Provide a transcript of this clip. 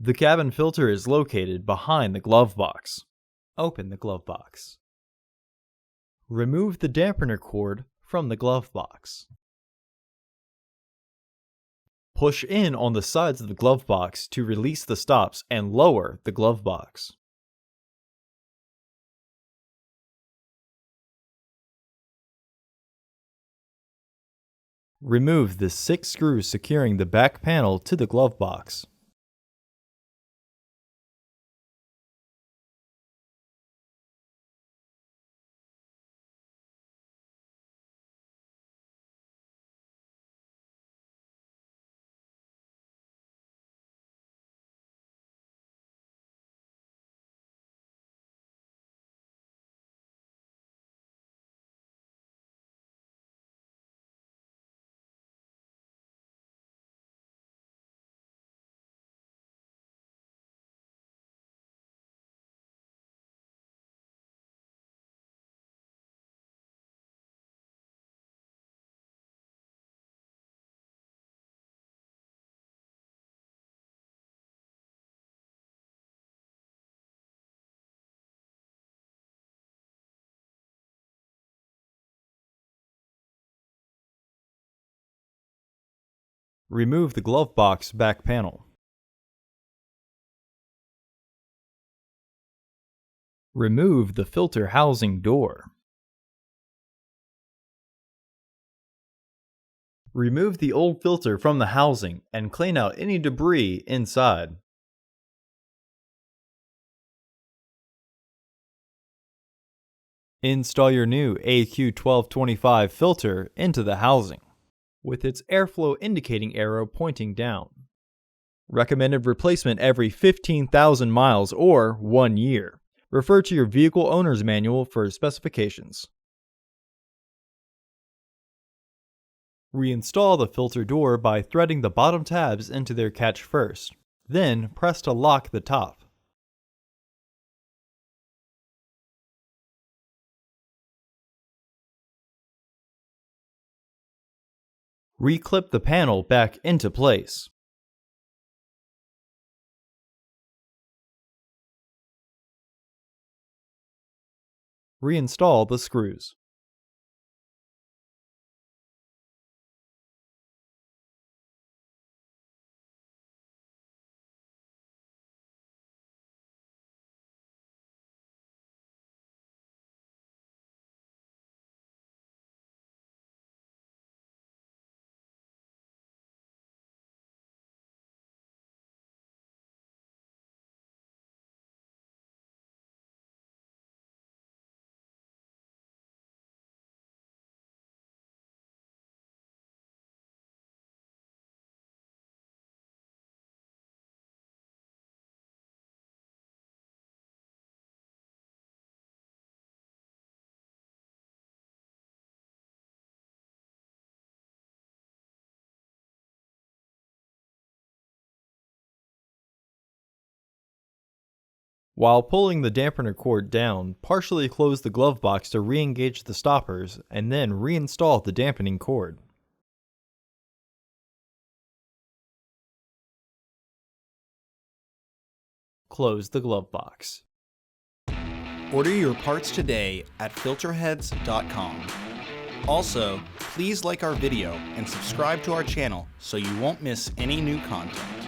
The cabin filter is located behind the glove box. Open the glove box. Remove the dampener cord from the glove box. Push in on the sides of the glove box to release the stops and lower the glove box. Remove the 6 screws securing the back panel to the glove box. Remove the glove box back panel. Remove the filter housing door. Remove the old filter from the housing and clean out any debris inside. Install your new AQ1225 filter into the housing, with its airflow indicating arrow pointing down. Recommended replacement every 15,000 miles or 1 year. Refer to your vehicle owner's manual for specifications. Reinstall the filter door by threading the bottom tabs into their catch first, then press to lock the top. Reclip the panel back into place. Reinstall the screws. While pulling the dampener cord down, partially close the glove box to re-engage the stoppers and then reinstall the dampening cord. Close the glove box. Order your parts today at filterheads.com. Also, please like our video and subscribe to our channel so you won't miss any new content.